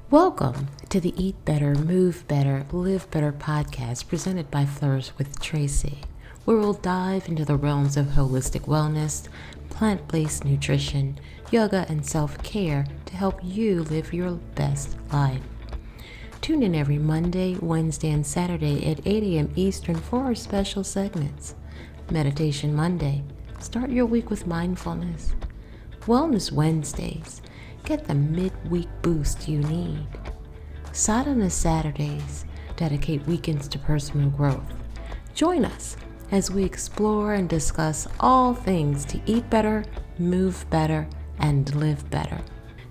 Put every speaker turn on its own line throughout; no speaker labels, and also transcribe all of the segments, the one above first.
Welcome to the Eat Better, Move Better, Live Better podcast presented by Flourish with Tracy, where we'll dive into the realms of holistic wellness, plant-based nutrition, yoga, and self-care to help you live your best life. Tune in every Monday, Wednesday, and Saturday at 8 a.m. Eastern for our special segments. Meditation Monday. Start your week with mindfulness. Wellness Wednesdays. Get the midweek boost you need. Sadhana Saturdays. Dedicate weekends to personal growth. Join us as we explore and discuss all things to eat better, move better, and live better.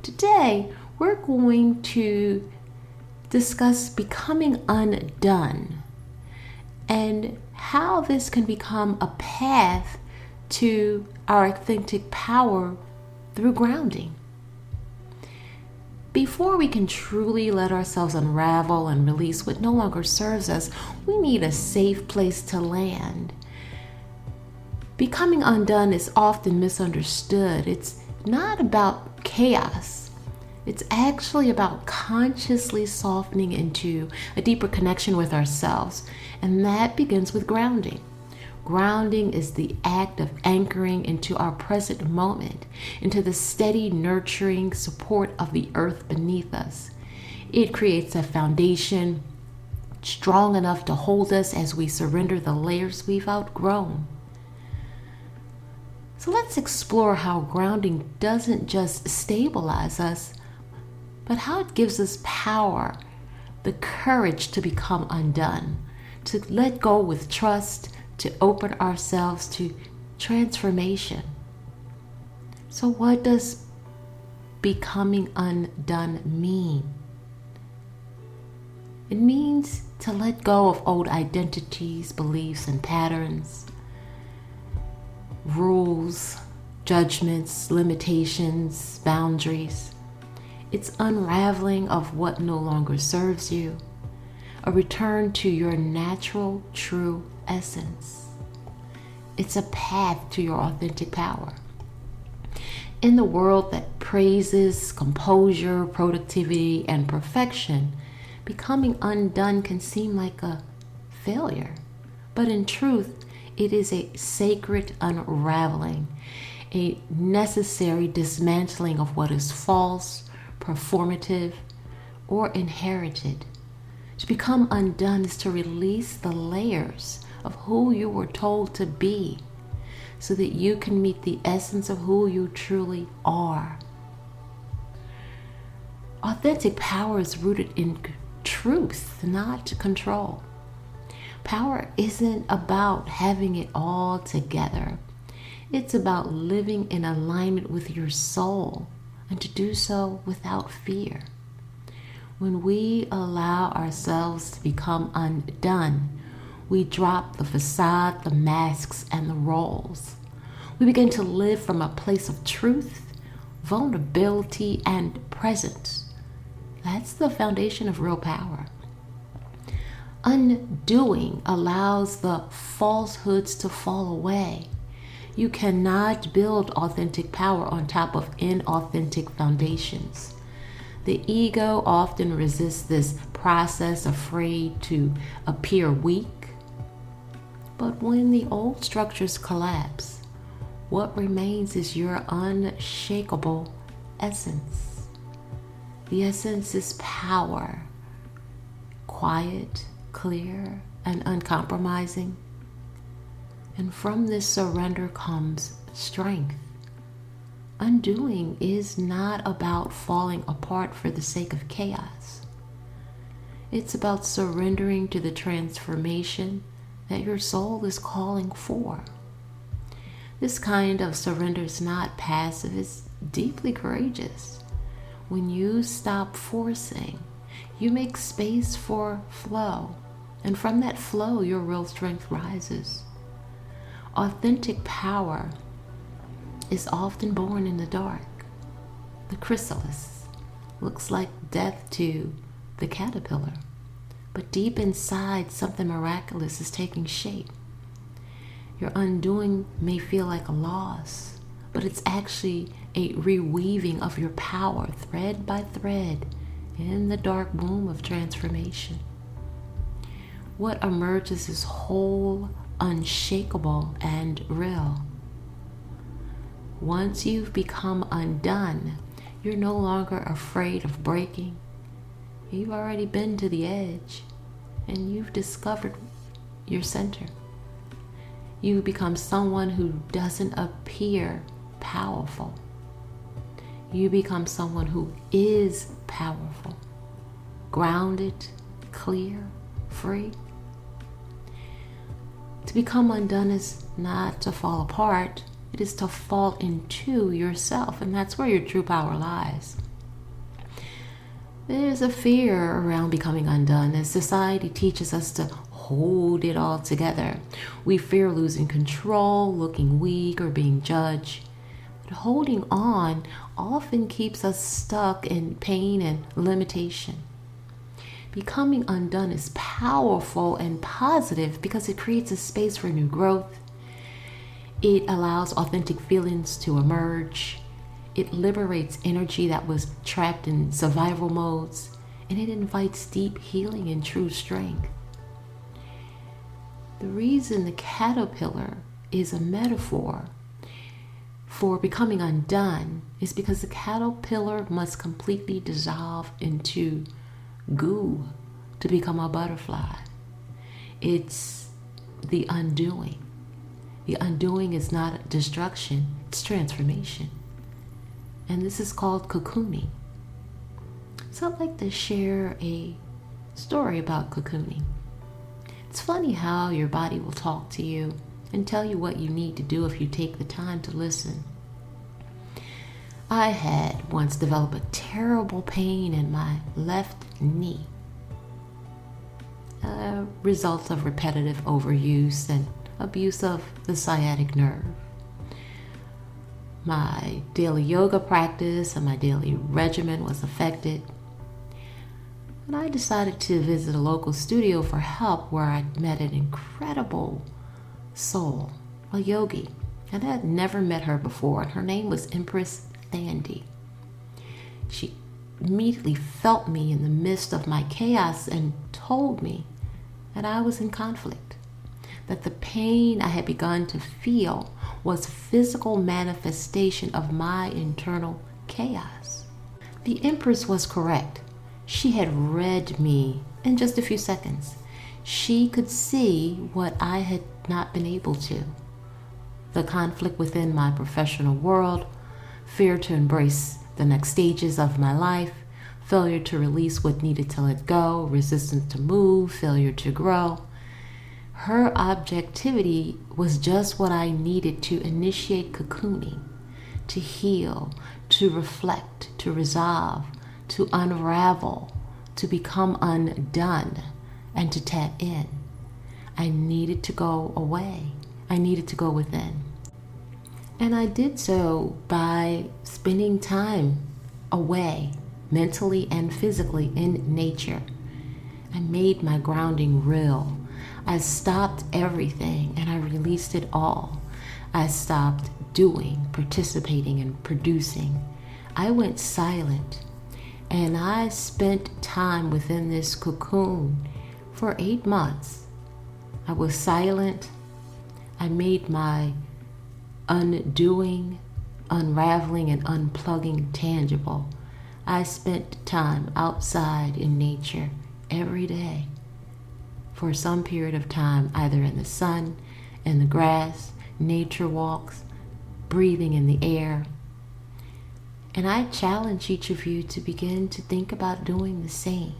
Today, we're going to discuss becoming undone and how this can become a path to our authentic power through grounding. Before we can truly let ourselves unravel and release what no longer serves us, we need a safe place to land. Becoming undone is often misunderstood. It's not about chaos. It's actually about consciously softening into a deeper connection with ourselves, and that begins with grounding. Grounding is the act of anchoring into our present moment, into the steady, nurturing support of the earth beneath us. It creates a foundation strong enough to hold us as we surrender the layers we've outgrown. So let's explore how grounding doesn't just stabilize us, but how it gives us power, the courage to become undone, to let go with trust, to open ourselves to transformation. So what does becoming undone mean? It means to let go of old identities, beliefs, and patterns, rules, judgments, limitations, boundaries. It's unraveling of what no longer serves you, a return to your natural, true essence. It's a path to your authentic power. In the world that praises composure, productivity, and perfection, becoming undone can seem like a failure. But in truth, it is a sacred unraveling, a necessary dismantling of what is false, performative, or inherited. To become undone is to release the layers of who you were told to be so that you can meet the essence of who you truly are. Authentic power is rooted in truth, not control. Power isn't about having it all together. It's about living in alignment with your soul, and to do so without fear. When we allow ourselves to become undone, we drop the facade, the masks, and the roles. We begin to live from a place of truth, vulnerability, and presence. That's the foundation of real power. Undoing allows the falsehoods to fall away. You cannot build authentic power on top of inauthentic foundations. The ego often resists this process, afraid to appear weak. But when the old structures collapse, what remains is your unshakable essence. The essence is power, quiet, clear, and uncompromising. And from this surrender comes strength. Undoing is not about falling apart for the sake of chaos. It's about surrendering to the transformation that your soul is calling for. This kind of surrender is not passive, it's deeply courageous. When you stop forcing, you make space for flow, and from that flow, your real strength rises. Authentic power is often born in the dark. The chrysalis looks like death to the caterpillar, but deep inside, something miraculous is taking shape. Your undoing may feel like a loss, but it's actually a reweaving of your power thread by thread in the dark womb of transformation. What emerges is whole, unshakable, and real. Once you've become undone, you're no longer afraid of breaking. You've already been to the edge, and you've discovered your center. You become someone who doesn't appear powerful. You become someone who is powerful, grounded, clear, free. To become undone is not to fall apart. It is to fall into yourself, and that's where your true power lies. There's a fear around becoming undone as society teaches us to hold it all together. We fear losing control, looking weak, or being judged. But holding on often keeps us stuck in pain and limitation. Becoming undone is powerful and positive because it creates a space for new growth. It allows authentic feelings to emerge. It liberates energy that was trapped in survival modes, and it invites deep healing and true strength. The reason the caterpillar is a metaphor for becoming undone is because the caterpillar must completely dissolve into goo to become a butterfly. It's the undoing. The undoing is not destruction, it's transformation. And this is called cocooning. So I'd like to share a story about cocooning. It's funny how your body will talk to you and tell you what you need to do if you take the time to listen. I had once developed a terrible pain in my left knee, a result of repetitive overuse and abuse of the sciatic nerve. My daily yoga practice and my daily regimen was affected. And I decided to visit a local studio for help where I met an incredible soul, a yogi. And I had never met her before, and her name was Empress Thandi. She immediately felt me in the midst of my chaos and told me that I was in conflict, that the pain I had begun to feel was physical manifestation of my internal chaos. The Empress was correct. She had read me in just a few seconds. She could see what I had not been able to. The conflict within my professional world, fear to embrace the next stages of my life, failure to release what needed to let go, resistance to move, failure to grow. Her objectivity was just what I needed to initiate cocooning, to heal, to reflect, to resolve, to unravel, to become undone, and to tap in. I needed to go away. I needed to go within. And I did so by spending time away, mentally and physically, in nature. I made my grounding real. I stopped everything and I released it all. I stopped doing, participating, and producing. I went silent and I spent time within this cocoon for 8 months. I was silent. I made my undoing, unraveling, and unplugging tangible. I spent time outside in nature every day for some period of time, either in the sun, in the grass, nature walks, breathing in the air. And I challenge each of you to begin to think about doing the same,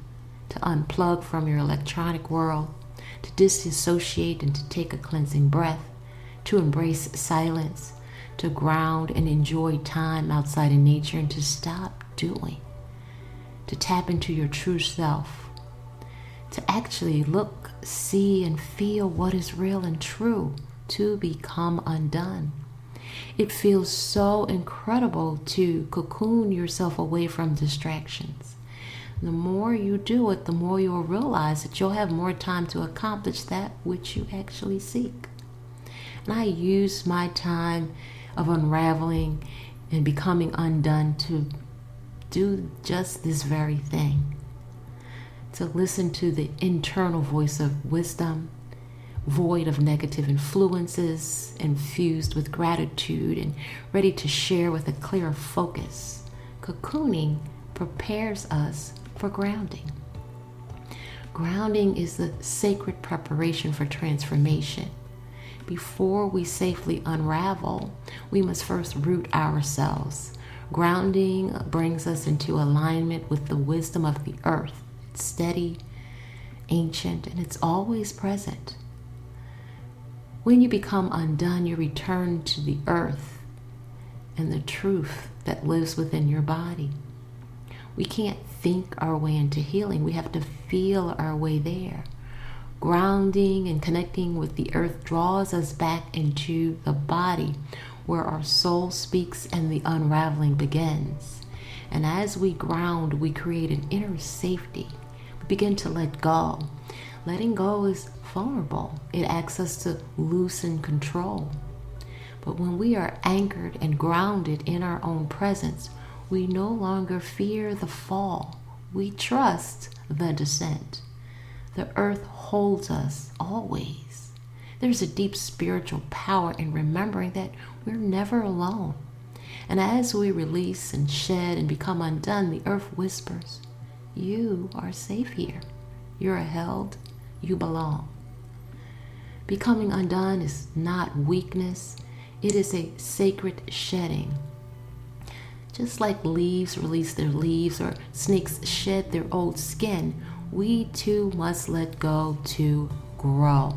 to unplug from your electronic world, to disassociate and to take a cleansing breath, to embrace silence, to ground and enjoy time outside in nature, and to stop doing, to tap into your true self, to actually look, see, and feel what is real and true, to become undone. It feels so incredible to cocoon yourself away from distractions. The more you do it, the more you'll realize that you'll have more time to accomplish that which you actually seek. And I use my time of unraveling and becoming undone to do just this very thing. To listen to the internal voice of wisdom, void of negative influences, infused with gratitude and ready to share with a clear focus. Cocooning prepares us for grounding. Grounding is the sacred preparation for transformation. Before we safely unravel, we must first root ourselves. Grounding brings us into alignment with the wisdom of the earth. It's steady, ancient, and it's always present. When you become undone, you return to the earth and the truth that lives within your body. We can't think our way into healing. We have to feel our way there. Grounding and connecting with the earth draws us back into the body where our soul speaks and the unraveling begins. And as we ground, we create an inner safety. We begin to let go. Letting go is vulnerable. It asks us to loosen control. But when we are anchored and grounded in our own presence, we no longer fear the fall. We trust the descent. The earth holds us always. There's a deep spiritual power in remembering that we're never alone. And as we release and shed and become undone, the earth whispers, "You are safe here. You're held. You belong." Becoming undone is not weakness. It is a sacred shedding. Just like leaves release their leaves or snakes shed their old skin, we too must let go to grow.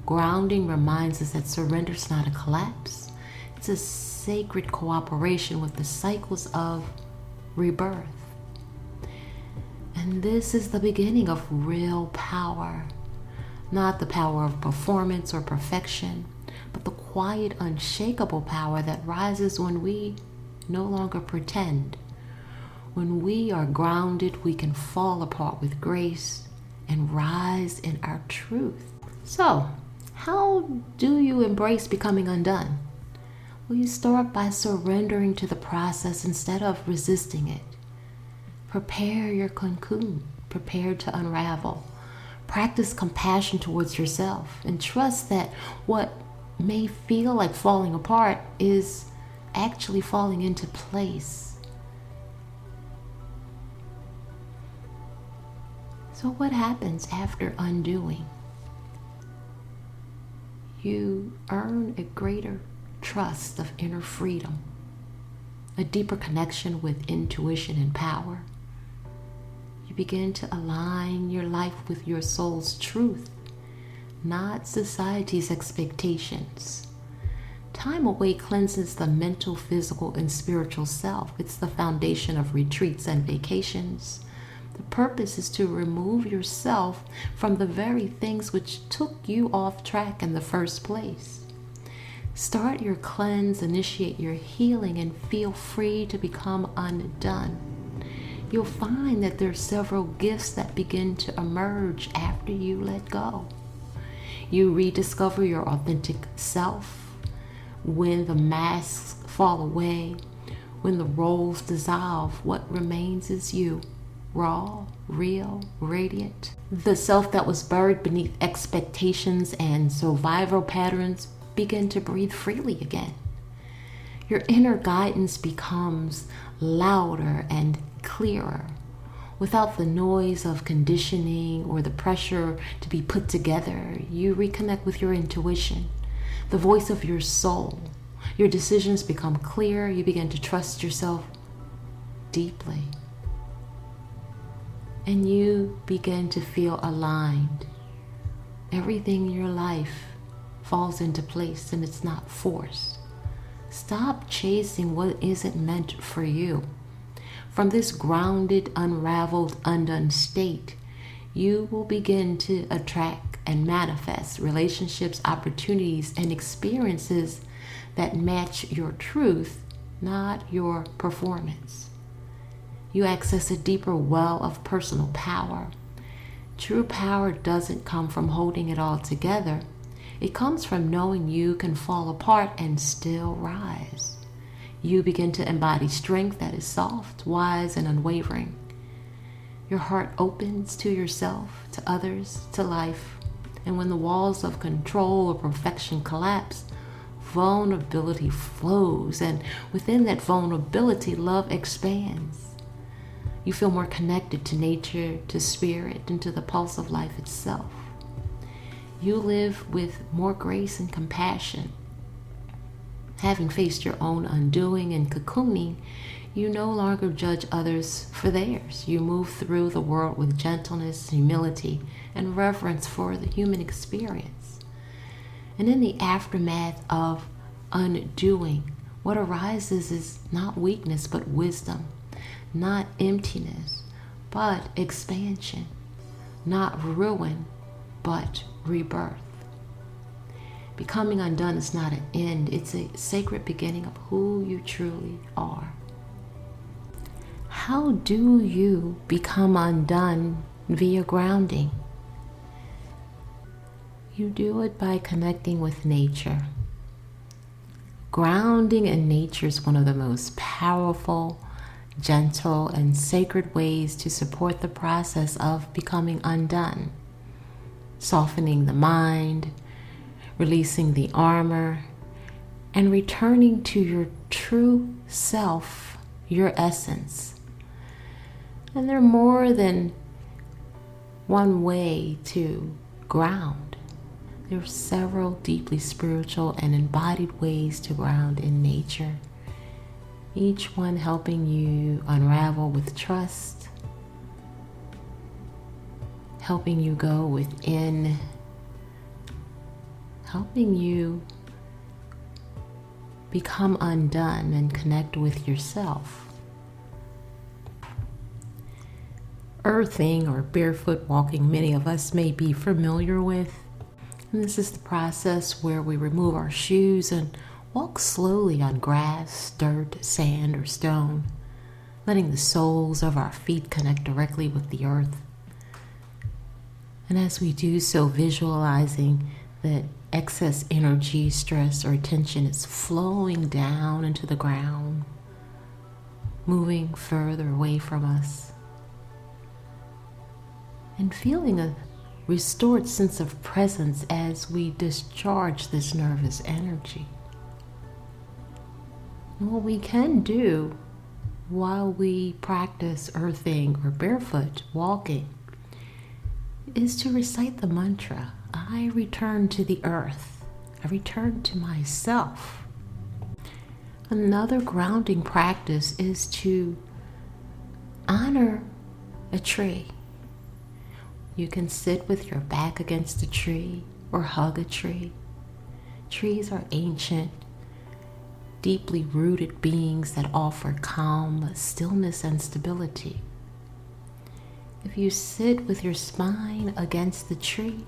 Grounding reminds us that surrender is not a collapse. It's a sacred cooperation with the cycles of rebirth. And this is the beginning of real power. Not the power of performance or perfection, but the quiet, unshakable power that rises when we no longer pretend. When we are grounded, we can fall apart with grace and rise in our truth. So, how do you embrace becoming undone? Well, you start by surrendering to the process instead of resisting it. Prepare your cocoon. Prepare to unravel. Practice compassion towards yourself and trust that what may feel like falling apart is actually falling into place. So what happens after undoing? You earn a greater trust of inner freedom, a deeper connection with intuition and power. You begin to align your life with your soul's truth, not society's expectations. Time away cleanses the mental, physical, and spiritual self. It's the foundation of retreats and vacations. The purpose is to remove yourself from the very things which took you off track in the first place. Start your cleanse, initiate your healing, and feel free to become undone. You'll find that there are several gifts that begin to emerge after you let go. You rediscover your authentic self. When the masks fall away, when the roles dissolve, what remains is you, raw, real, radiant. The self that was buried beneath expectations and survival patterns begin to breathe freely again. Your inner guidance becomes louder and clearer, without the noise of conditioning or the pressure to be put together. You reconnect with your intuition, the voice of your soul. Your decisions become clear. You begin to trust yourself deeply. And you begin to feel aligned. Everything in your life falls into place and it's not forced. Stop chasing what isn't meant for you. From this grounded, unraveled, undone state, you will begin to attract and manifest relationships, opportunities, and experiences that match your truth, not your performance. You access a deeper well of personal power. True power doesn't come from holding it all together. It comes from knowing you can fall apart and still rise. You begin to embody strength that is soft, wise, and unwavering. Your heart opens to yourself, to others, to life. And when the walls of control or perfection collapse, vulnerability flows. And within that vulnerability, love expands. You feel more connected to nature, to spirit, and to the pulse of life itself. You live with more grace and compassion. Having faced your own undoing and cocooning, you no longer judge others for theirs. You move through the world with gentleness, humility, and reverence for the human experience. And in the aftermath of undoing, what arises is not weakness but wisdom, not emptiness but expansion, not ruin but rebirth. Becoming undone is not an end, it's a sacred beginning of who you truly are. How do you become undone via grounding? You do it by connecting with nature. Grounding in nature is one of the most powerful, gentle, and sacred ways to support the process of becoming undone. Softening the mind, releasing the armor, and returning to your true self, your essence. And there are more than one way to ground. There are several deeply spiritual and embodied ways to ground in nature, each one helping you unravel with trust, helping you go within, helping you become undone and connect with yourself. Earthing or barefoot walking, many of us may be familiar with. And this is the process where we remove our shoes and walk slowly on grass, dirt, sand, or stone, letting the soles of our feet connect directly with the earth. And as we do so, visualizing that excess energy, stress, or tension is flowing down into the ground, moving further away from us, and feeling a restored sense of presence as we discharge this nervous energy. And what we can do while we practice earthing or barefoot walking is to recite the mantra, I return to the earth, I return to myself. Another grounding practice is to honor a tree. You can sit with your back against a tree or hug a tree. Trees are ancient, deeply rooted beings that offer calm, stillness, and stability. If you sit with your spine against the tree,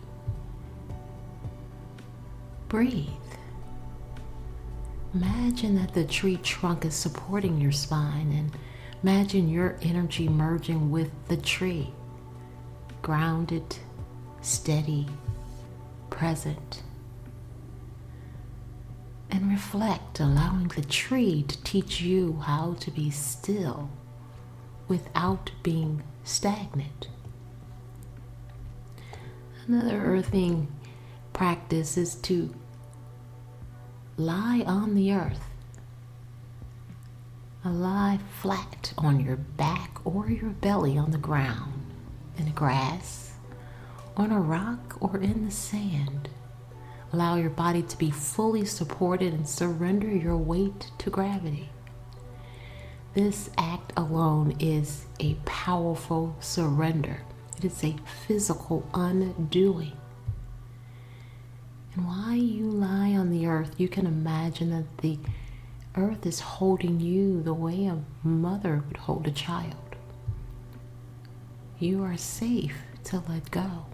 breathe. Imagine that the tree trunk is supporting your spine, and imagine your energy merging with the tree. Grounded, steady, present. And reflect, allowing the tree to teach you how to be still without being stagnant. Another earthing practice is to lie on the earth. Lie flat on your back or your belly on the ground, in the grass, on a rock, or in the sand. Allow your body to be fully supported and surrender your weight to gravity. This act alone is a powerful surrender. It is a physical undoing. And while you lie on the earth, you can imagine that the earth is holding you the way a mother would hold a child. You are safe to let go.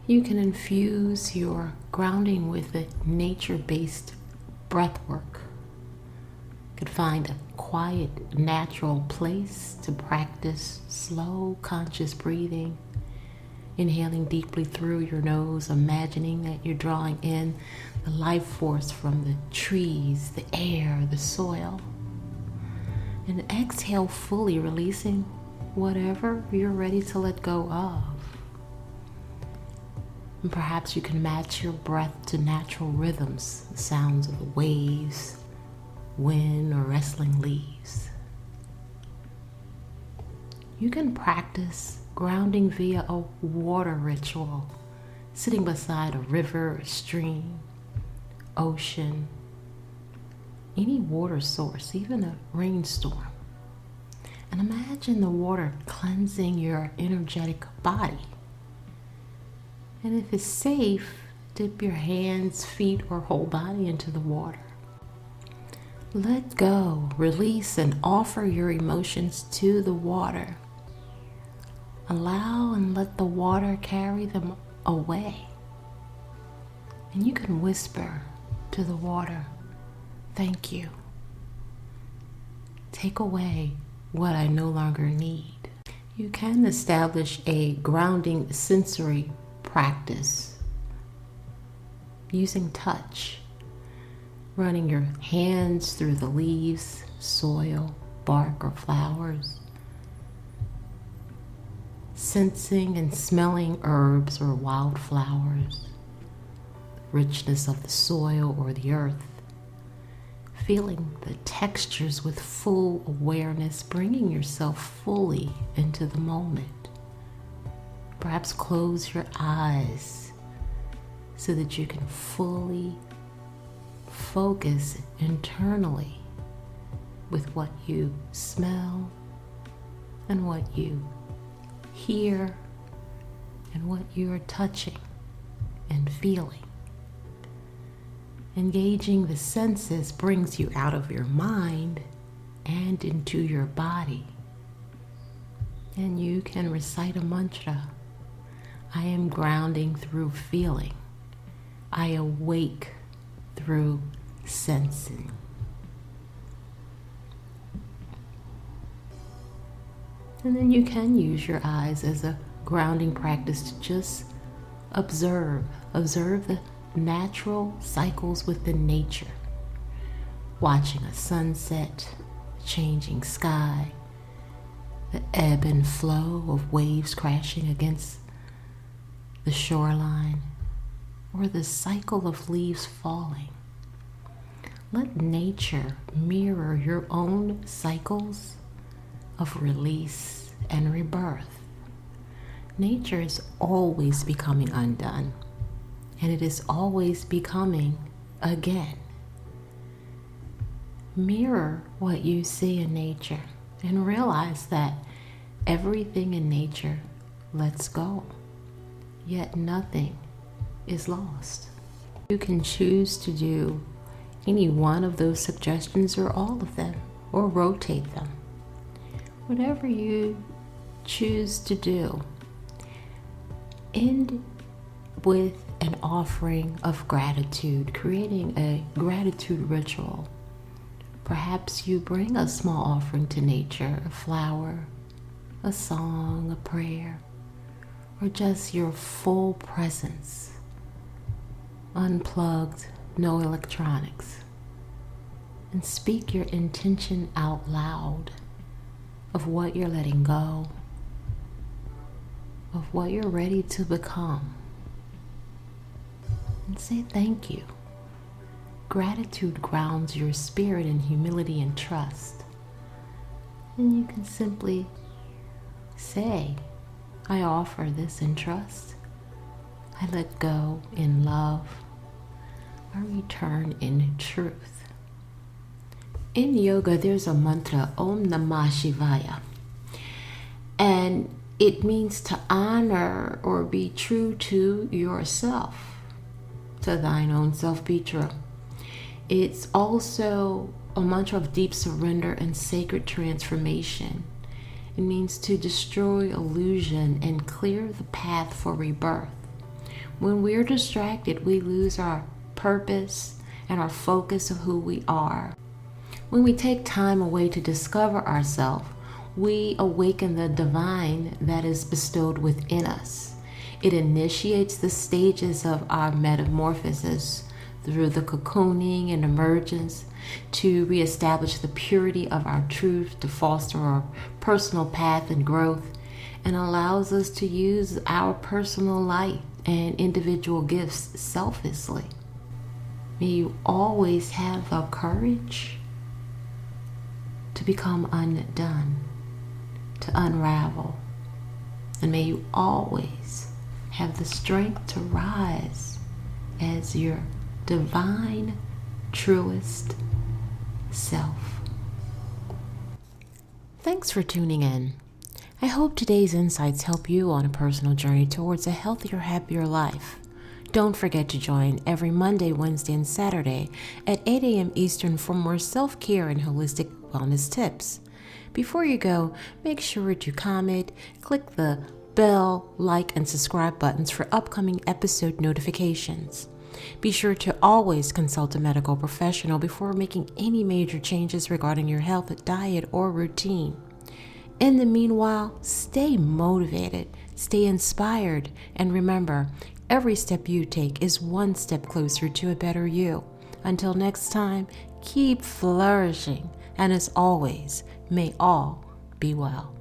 You can infuse your grounding with a nature-based breath work. You could find a quiet, natural place to practice slow, conscious breathing. Inhaling deeply through your nose, imagining that you're drawing in the life force from the trees, the air, the soil. And exhale fully, releasing whatever you're ready to let go of. And perhaps you can match your breath to natural rhythms, the sounds of the waves, wind, or rustling leaves. You can practice grounding via a water ritual, sitting beside a river, a stream, ocean, any water source, even a rainstorm. And imagine the water cleansing your energetic body. And if it's safe, dip your hands, feet, or whole body into the water. Let go, release, and offer your emotions to the water. Allow and let the water carry them away. And you can whisper to the water, "Thank you. Take away what I no longer need." You can establish a grounding sensory practice using touch, running your hands through the leaves, soil, bark, or flowers, sensing and smelling herbs or wildflowers, richness of the soil or the earth, feeling the textures with full awareness, bringing yourself fully into the moment. Perhaps close your eyes so that you can fully focus internally with what you smell and what you hear and what you're touching and feeling. Engaging the senses brings you out of your mind and into your body. And you can recite a mantra. I am grounding through feeling. I awake through sensing. And then you can use your eyes as a grounding practice to just observe the natural cycles within nature. Watching a sunset, changing sky, the ebb and flow of waves crashing against the shoreline, or the cycle of leaves falling. Let nature mirror your own cycles of release and rebirth. Nature is always becoming undone, and it is always becoming again. Mirror what you see in nature and realize that everything in nature lets go, yet nothing is lost. You can choose to do any one of those suggestions or all of them, or rotate them. Whatever you choose to do, end with an offering of gratitude, creating a gratitude ritual. Perhaps you bring a small offering to nature, a flower, a song, a prayer, or just your full presence, unplugged, no electronics, and speak your intention out loud of what you're letting go, of what you're ready to become, and say thank you. Gratitude grounds your spirit in humility and trust. And you can simply say, I offer this in trust. I let go in love. I return in truth. In yoga, there's a mantra, Om Namah Shivaya. And it means to honor or be true to yourself. To thine own self be true. It's also a mantra of deep surrender and sacred transformation. It means to destroy illusion and clear the path for rebirth. When we're distracted, we lose our purpose and our focus of who we are. When we take time away to discover ourselves, we awaken the divine that is bestowed within us. It initiates the stages of our metamorphosis through the cocooning and emergence to reestablish the purity of our truth, to foster our personal path and growth, and allows us to use our personal light and individual gifts selflessly. May you always have the courage to become undone, to unravel, and may you always have the strength to rise as your divine, truest self. Thanks for tuning in. I hope today's insights help you on a personal journey towards a healthier, happier life. Don't forget to join every Monday, Wednesday, and Saturday at 8 a.m. Eastern for more self-care and holistic wellness tips. Before you go, make sure to comment, click the bell, like, and subscribe buttons for upcoming episode notifications. Be sure to always consult a medical professional before making any major changes regarding your health, diet, or routine. In the meanwhile, stay motivated, stay inspired, and remember, every step you take is one step closer to a better you. Until next time, keep flourishing, and as always, may all be well.